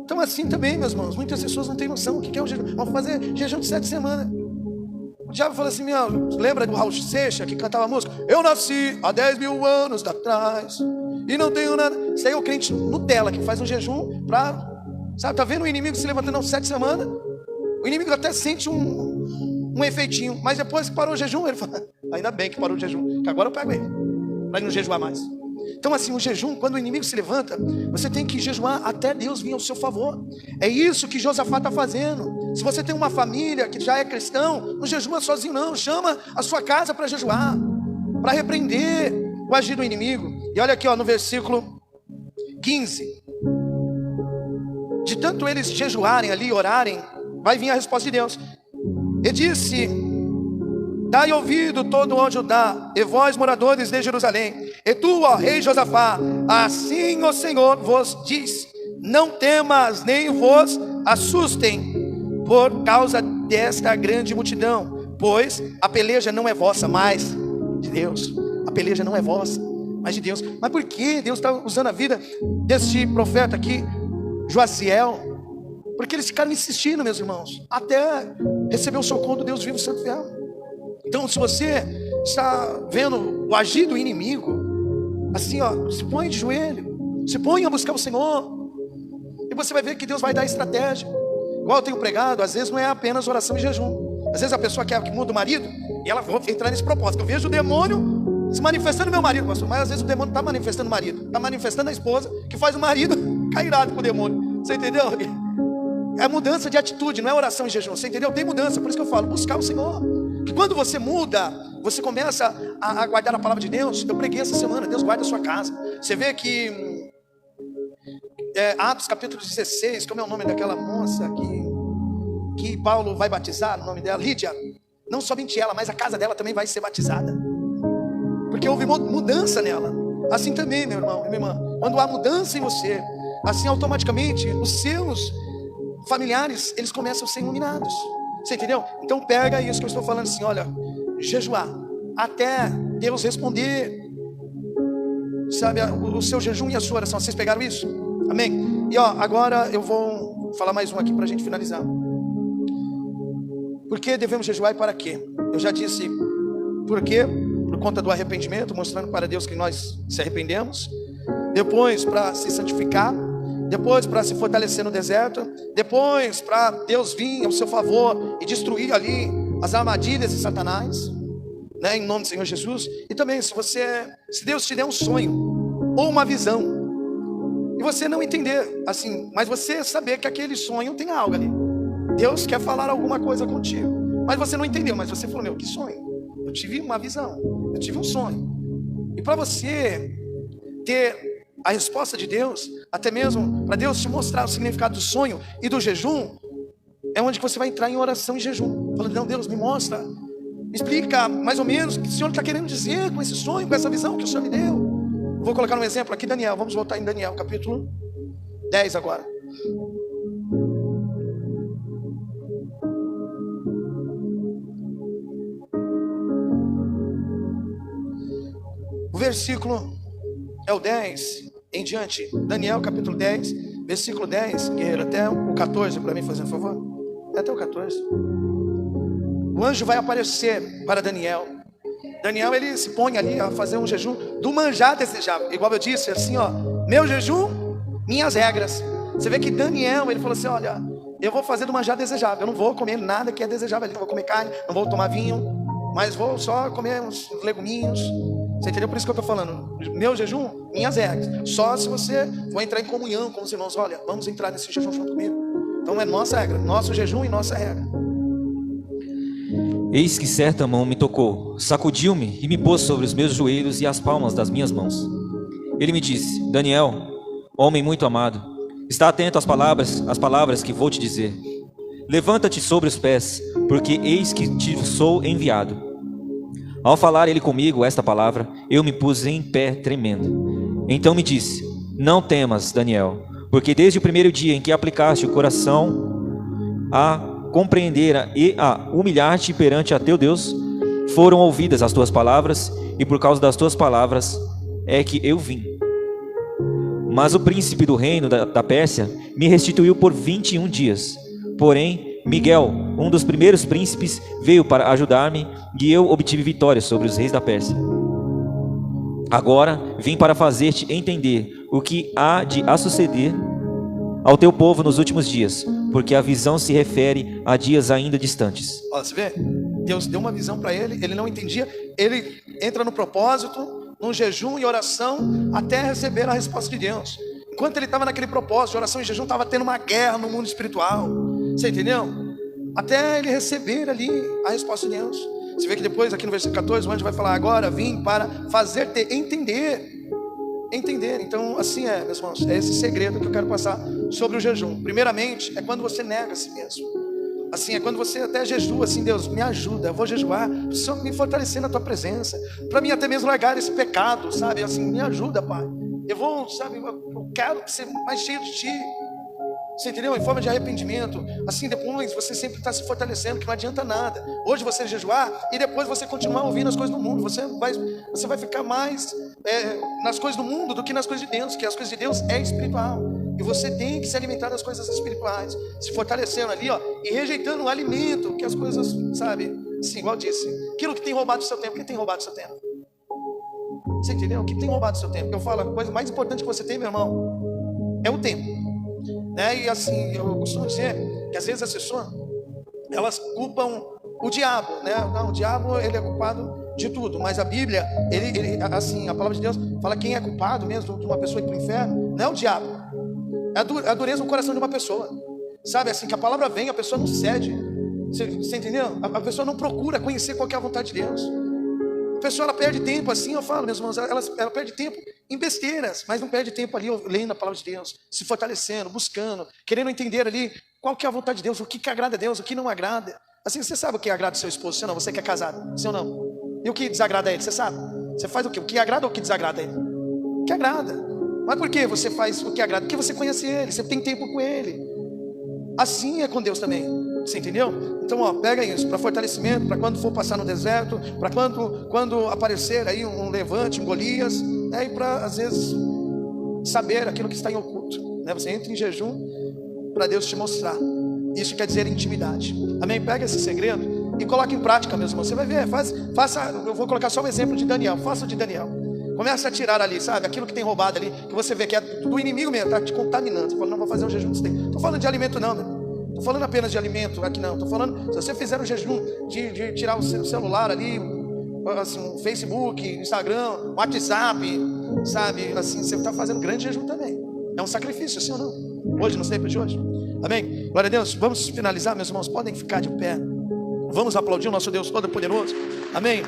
Speaker 1: Então assim também, meus irmãos, muitas pessoas não têm noção o que é o jejum. Vamos fazer jejum de 7 semanas. O diabo falou assim, lembra do Raul Seixas que cantava a música? Eu nasci há 10.000 anos atrás e não tenho nada. Isso aí é o crente Nutella que faz um jejum para, sabe, tá vendo o inimigo se levantando 7 semanas? O inimigo até sente um efeitinho, mas depois que parou o jejum, ele fala, ainda bem que parou o jejum, que agora eu pego ele, para não jejuar mais. Então assim, o jejum, quando o inimigo se levanta, você tem que jejuar até Deus vir ao seu favor. É isso que Josafá está fazendo. Se você tem uma família que já é cristão, não jejua sozinho não, chama a sua casa para jejuar, para repreender o agir do inimigo. E olha aqui no versículo 15, de tanto eles jejuarem ali, orarem, vai vir a resposta de Deus. Ele disse, dai ouvido todo o Judá, e vós moradores de Jerusalém, e tu, ó rei Josafá, assim o Senhor vos diz, não temas nem vos assustem por causa desta grande multidão, pois a peleja não é vossa, mas de Deus. A peleja não é vossa, mas de Deus. Mas por que Deus está usando a vida deste profeta aqui, Joaziel? Porque eles ficaram insistindo, meus irmãos, até receber o socorro do Deus vivo e santo fiel. Então, se você está vendo o agir do inimigo, assim, se põe de joelho, se põe a buscar o Senhor, e você vai ver que Deus vai dar estratégia. Igual eu tenho pregado, às vezes não é apenas oração e jejum. Às vezes a pessoa quer que muda o marido, e ela vai entrar nesse propósito. Eu vejo o demônio se manifestando no meu marido, pastor, mas às vezes o demônio está manifestando o marido, está manifestando a esposa, que faz o marido cair irado com o demônio. Você entendeu? É mudança de atitude, não é oração e jejum. Você entendeu? Tem mudança, por isso que eu falo, buscar o Senhor. Que quando você muda, você começa a guardar a palavra de Deus. Eu preguei essa semana, Deus guarda a sua casa. Você vê que Atos capítulo 16, como é o nome daquela moça que Paulo vai batizar, o nome dela, Lídia. Não somente ela, mas a casa dela também vai ser batizada, porque houve mudança nela. Assim também, meu irmão e minha irmã, quando há mudança em você, assim automaticamente os seus familiares, eles começam a ser iluminados. Você entendeu? Então pega isso que eu estou falando assim, olha, jejuar até Deus responder, sabe, o seu jejum e a sua oração. Vocês pegaram isso? Amém? E agora eu vou falar mais um aqui para a gente finalizar. Por que devemos jejuar e para quê? Eu já disse por quê, por conta do arrependimento, mostrando para Deus que nós se arrependemos. Depois para se santificar, depois para se fortalecer no deserto, depois para Deus vir ao seu favor e destruir ali as armadilhas de Satanás, né, em nome do Senhor Jesus. E também se Deus te der um sonho ou uma visão e você não entender assim, mas você saber que aquele sonho tem algo ali, Deus quer falar alguma coisa contigo, mas você não entendeu, mas você falou, que sonho? Eu tive uma visão, eu tive um sonho. E para você ter a resposta de Deus, até mesmo para Deus te mostrar o significado do sonho e do jejum, é onde você vai entrar em oração e jejum, falando, não, Deus, me mostra, me explica mais ou menos o que o Senhor está querendo dizer com esse sonho, com essa visão que o Senhor me deu. Vou colocar um exemplo aqui, Daniel, vamos voltar em Daniel, capítulo 10 agora. O versículo é o 10 em diante. Daniel capítulo 10, versículo 10, guerreiro, até o 14 para mim, fazendo favor. Até o 14. O anjo vai aparecer para Daniel. Daniel, ele se põe ali a fazer um jejum do manjar desejável. Igual eu disse, assim, meu jejum, minhas regras. Você vê que Daniel, ele falou assim, olha, eu vou fazer do manjar desejável. Eu não vou comer nada que é desejável. Eu não vou comer carne, não vou tomar vinho, mas vou só comer uns leguminhos. Você entendeu? Por isso que eu estou falando, meu jejum, minhas regras. Só se você for entrar em comunhão com os irmãos, olha, vamos entrar nesse jejum junto comigo. Então é nossa regra, nosso jejum e nossa regra.
Speaker 2: Eis que certa mão me tocou, sacudiu-me e me pôs sobre os meus joelhos e as palmas das minhas mãos. Ele me disse: Daniel, homem muito amado, está atento às palavras que vou te dizer. Levanta-te sobre os pés, porque eis que te sou enviado. Ao falar ele comigo esta palavra, eu me pus em pé tremendo. Então me disse: Não temas, Daniel, porque desde o primeiro dia em que aplicaste o coração a compreender e a humilhar-te perante a teu Deus, foram ouvidas as tuas palavras, e por causa das tuas palavras é que eu vim. Mas o príncipe do reino da Pérsia me restituiu por 21 dias. Porém, Miguel, um dos primeiros príncipes, veio para ajudar-me, e eu obtive vitória sobre os reis da Pérsia. Agora vim para fazer-te entender o que há de suceder ao teu povo nos últimos dias, porque a visão se refere a dias ainda distantes.
Speaker 1: Olha, você vê? Deus deu uma visão para ele, ele não entendia, ele entra no propósito, num jejum e oração, até receber a resposta de Deus. Enquanto ele estava naquele propósito de oração e jejum, estava tendo uma guerra no mundo espiritual. Você entendeu? Até ele receber ali a resposta de Deus. Você vê que depois, aqui no versículo 14, o anjo vai falar: agora vim para fazer-te entender. Então assim meus irmãos, é esse segredo que eu quero passar sobre o jejum. Primeiramente, é quando você nega a si mesmo. Assim, é quando você até jejua, assim: Deus, me ajuda, eu vou jejuar, preciso me fortalecer na tua presença, para mim até mesmo largar esse pecado, sabe? Assim, me ajuda, Pai. Eu vou, sabe, eu quero ser mais cheio de Ti. Você entendeu? Em forma de arrependimento. Assim, depois você sempre está se fortalecendo, que não adianta nada. Hoje você jejuar e depois você continuar ouvindo as coisas do mundo. Você vai ficar mais nas coisas do mundo do que nas coisas de Deus, que as coisas de Deus é espiritual. E você tem que se alimentar das coisas espirituais, se fortalecendo ali, ó, e rejeitando o alimento, que as coisas, sabe? Sim, igual eu disse, aquilo que tem roubado o seu tempo. Quem tem roubado o seu tempo? Você entendeu? O que tem roubado o seu tempo? Eu falo, a coisa mais importante que você tem, meu irmão, é o tempo. E assim, eu costumo dizer que às vezes as pessoas, elas culpam o diabo, né? Não, o diabo, ele é culpado de tudo, mas a Bíblia, ele assim, a palavra de Deus fala quem é culpado mesmo de uma pessoa ir para o inferno, não é o diabo, é a dureza no coração de uma pessoa, sabe? Assim, que a palavra vem, a pessoa não cede. Você entendeu? A pessoa não procura conhecer qual que é a vontade de Deus. A pessoa, ela perde tempo, assim eu falo, meus irmãos, ela perde tempo em besteiras, mas não perde tempo ali lendo a palavra de Deus, se fortalecendo, buscando, querendo entender ali qual que é a vontade de Deus, o que agrada a Deus, o que não agrada. Assim, você sabe o que agrada o seu esposo, você não, você que é casado, sim ou não? E o que desagrada a ele, você sabe? Você faz o quê? O que agrada ou o que desagrada a ele? O que agrada. Mas por que você faz o que agrada? Porque você conhece ele, você tem tempo com ele. Assim é com Deus também, você entendeu? Então, ó, pega isso, para fortalecimento, para quando for passar no deserto, para quando aparecer aí um levante, um Golias, né? E para, às vezes, saber aquilo que está em oculto, né? Você entra em jejum para Deus te mostrar. Isso quer dizer intimidade. Amém? Pega esse segredo e coloca em prática, meus irmãos. Você vai ver, faça, eu vou colocar só o exemplo de Daniel. Faça o de Daniel. Começa a tirar ali, sabe? Aquilo que tem roubado ali, que você vê que é do inimigo mesmo, está te contaminando. Você fala, não vou fazer um jejum disso daí. Estou falando de alimento não, né? Estou falando apenas de alimento aqui não. Estou falando, se você fizer um jejum de tirar o seu celular ali, assim, Facebook, Instagram, WhatsApp, sabe? Assim, você está fazendo grande jejum também. É um sacrifício, sim ou não? Hoje, nos tempos de hoje. Amém? Glória a Deus. Vamos finalizar, meus irmãos. Podem ficar de pé. Vamos aplaudir o nosso Deus Todo-Poderoso. Amém?